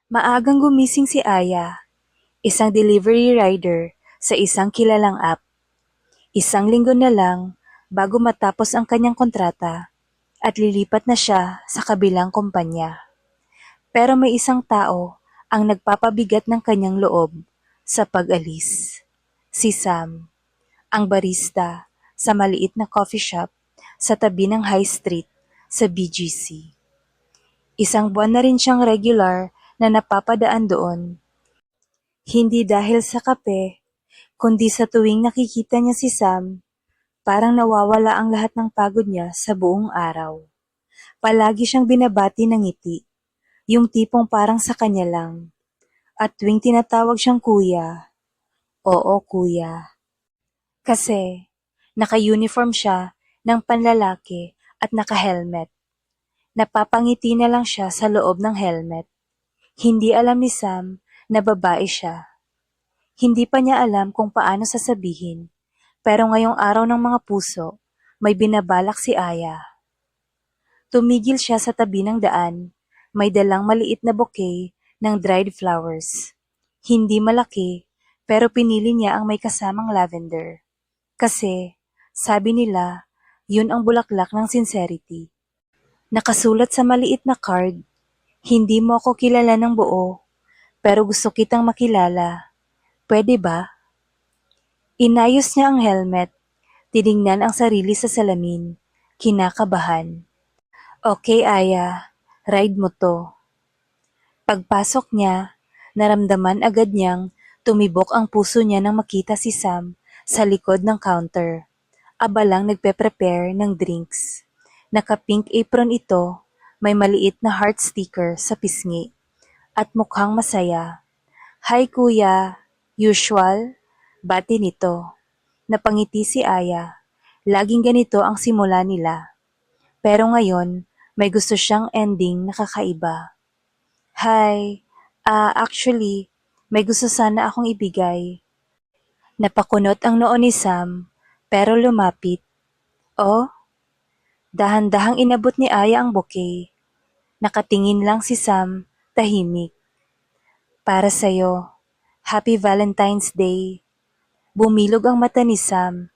Maagang gumising si Aya, isang delivery rider sa isang kilalang app. Isang linggo na lang bago matapos ang kanyang kontrata at lilipat na siya sa kabilang kumpanya. Pero may isang tao ang nagpapabigat ng kanyang loob sa pag-alis. Si Sam, ang barista sa maliit na coffee shop sa tabi ng High Street sa BGC. Isang buwan na rin siyang regular na napapadaan doon. Hindi dahil sa kape, kundi sa tuwing nakikita niya si Sam, parang nawawala ang lahat ng pagod niya sa buong araw. Palagi siyang binabati ng ngiti, yung tipong parang sa kanya lang. At tuwing tinatawag siyang kuya, oo kuya. Kasi naka-uniform siya ng panlalaki at naka-helmet. Napapangiti na lang siya sa loob ng helmet. Hindi alam ni Sam na babae siya. Hindi pa niya alam kung paano sasabihin, pero ngayong araw ng mga puso, may binabalak si Aya. Tumigil siya sa tabi ng daan, may dalang maliit na bouquet ng dried flowers. Hindi malaki, pero pinili niya ang may kasamang lavender. Kasi, sabi nila, yun ang bulaklak ng sincerity. Nakasulat sa maliit na card, hindi mo ako kilala ng buo, pero gusto kitang makilala. Pwede ba? Inayos niya ang helmet, tiningnan ang sarili sa salamin, kinakabahan. Okay, Aya, ride mo to. Pagpasok niya, naramdaman agad niyang tumibok ang puso niya nang makita si Sam sa likod ng counter. Abalang nagpe-prepare ng drinks. Naka-pink apron ito, may maliit na heart sticker sa pisngi. At mukhang masaya. Hi kuya, usual, bati nito. Napangiti si Aya. Laging ganito ang simula nila. Pero ngayon, may gusto siyang ending na kakaiba. Hi, actually, may gusto sana akong ibigay. Napakunot ang noo ni Sam, pero lumapit. Oh, dahan-dahang inabot ni Aya ang bouquet. Nakatingin lang si Sam, tahimik. Para sa'yo, Happy Valentine's Day. Bumilog ang mata ni Sam.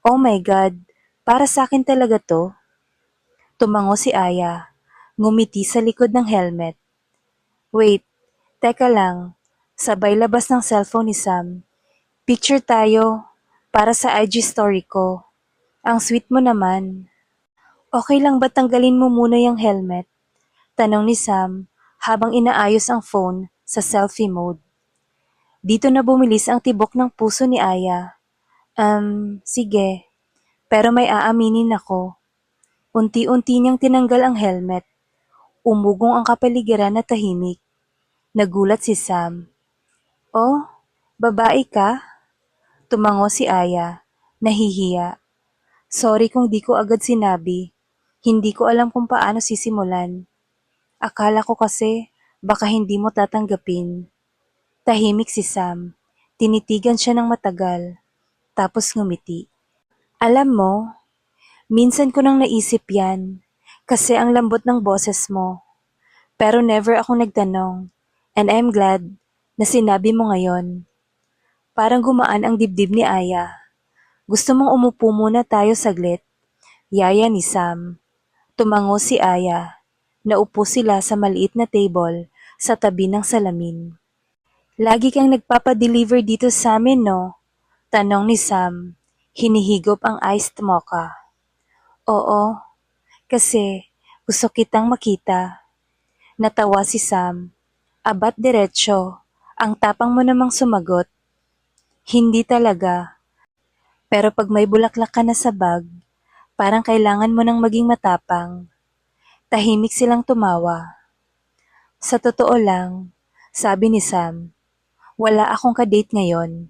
Oh my God, para sa akin talaga to? Tumango si Aya, ngumiti sa likod ng helmet. Wait, teka lang. Sabay labas ng cellphone ni Sam. Picture tayo, para sa IG story ko. Ang sweet mo naman. Okay lang ba tanggalin mo muna yung helmet? Tanong ni Sam habang inaayos ang phone sa selfie mode. Dito na bumilis ang tibok ng puso ni Aya. Sige. Pero may aaminin ako. Unti-unti niyang tinanggal ang helmet. Umugong ang kapaligiran na tahimik. Nagulat si Sam. Oh, babae ka? Tumango si Aya, nahihiya. Sorry kung di ko agad sinabi. Hindi ko alam kung paano sisimulan. Akala ko kasi baka hindi mo tatanggapin. Tahimik si Sam. Tinitigan siya ng matagal. Tapos ngumiti. Alam mo, minsan ko nang naisip yan. Kasi ang lambot ng boses mo. Pero never akong nagtanong. And I'm glad na sinabi mo ngayon. Parang gumaan ang dibdib ni Aya. Gusto mong umupo muna tayo saglit? Yaya ni Sam. Tumango si Aya. Naupo sila sa maliit na table sa tabi ng salamin. Lagi kang nagpapadeliver dito sa amin, no? Tanong ni Sam. Hinihigop ang iced mocha. Oo, kasi gusto kitang makita. Natawa si Sam. Abat diretsyo. Ang tapang mo namang sumagot. Hindi talaga. Pero pag may bulaklak ka na sa bag, parang kailangan mo nang maging matapang. Tahimik silang tumawa. Sa totoo lang, sabi ni Sam, wala akong kadate ngayon.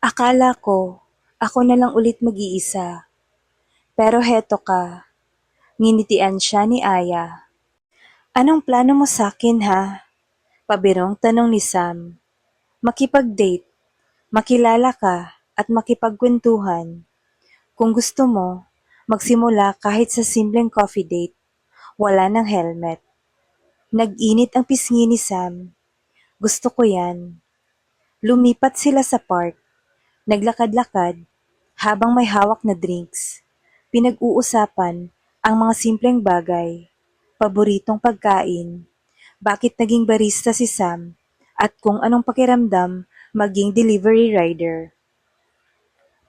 Akala ko, ako na lang ulit mag-iisa. Pero heto ka, nginitian siya ni Aya. Anong plano mo sakin ha? Pabirong tanong ni Sam. Makipag-date, makilala ka at makipagkwentuhan. Kung gusto mo, magsimula kahit sa simpleng coffee date, wala ng helmet. Nag-init ang pisngi ni Sam. Gusto ko yan. Lumipat sila sa park. Naglakad-lakad habang may hawak na drinks. Pinag-uusapan ang mga simpleng bagay, paboritong pagkain, bakit naging barista si Sam, at kung anong pakiramdam maging delivery rider.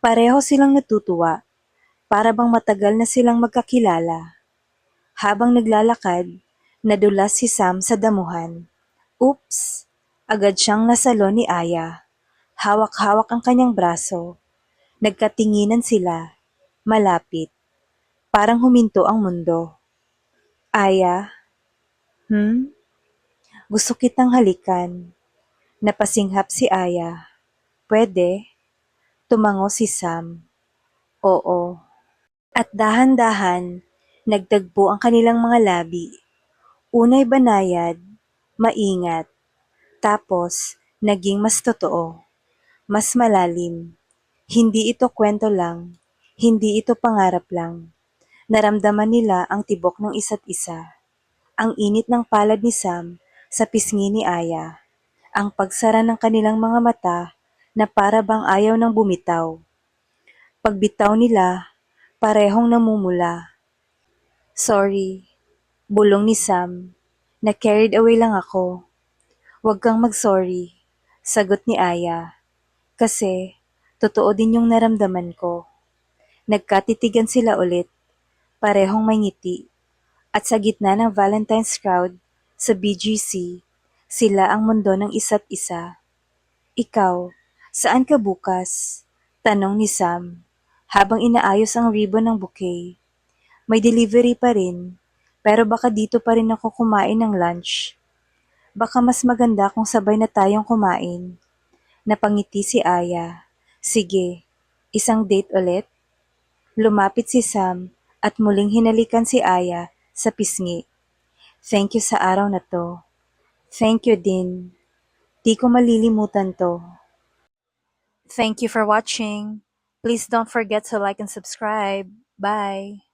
Pareho silang natutuwa, para bang matagal na silang magkakilala. Habang naglalakad, nadulas si Sam sa damuhan. Oops! Agad siyang nasalo ni Aya. Hawak-hawak ang kanyang braso. Nagkatinginan sila. Malapit. Parang huminto ang mundo. Aya, gusto kitang halikan. Napasinghap si Aya. Pwede? Tumango si Sam. Oo. At dahan-dahan, nagtagpo ang kanilang mga labi. Unay banayad, maingat, tapos naging mas totoo, mas malalim. Hindi ito kwento lang, hindi ito pangarap lang. Naramdaman nila ang tibok ng isa't isa. Ang init ng palad ni Sam sa pisngi ni Aya. Ang pagsara ng kanilang mga mata na para bang ayaw nang bumitaw. Pagbitaw nila, parehong namumula. Sorry, bulong ni Sam. Na-carried away lang ako. Huwag kang mag-sorry, sagot ni Aya. Kasi, totoo din yung naramdaman ko. Nagkatitigan sila ulit, parehong may ngiti. At sa gitna ng Valentine's crowd sa BGC, sila ang mundo ng isa't isa. Ikaw, saan ka bukas? Tanong ni Sam, habang inaayos ang ribbon ng bouquet. May delivery pa rin, pero baka dito pa rin ako kumain ng lunch. Baka mas maganda kung sabay na tayong kumain. Napangiti si Aya. Sige, isang date ulit? Lumapit si Sam at muling hinalikan si Aya sa pisngi. Thank you sa araw na to. Thank you din. Di ko malilimutan to. Thank you for watching. Please don't forget to like and subscribe. Bye.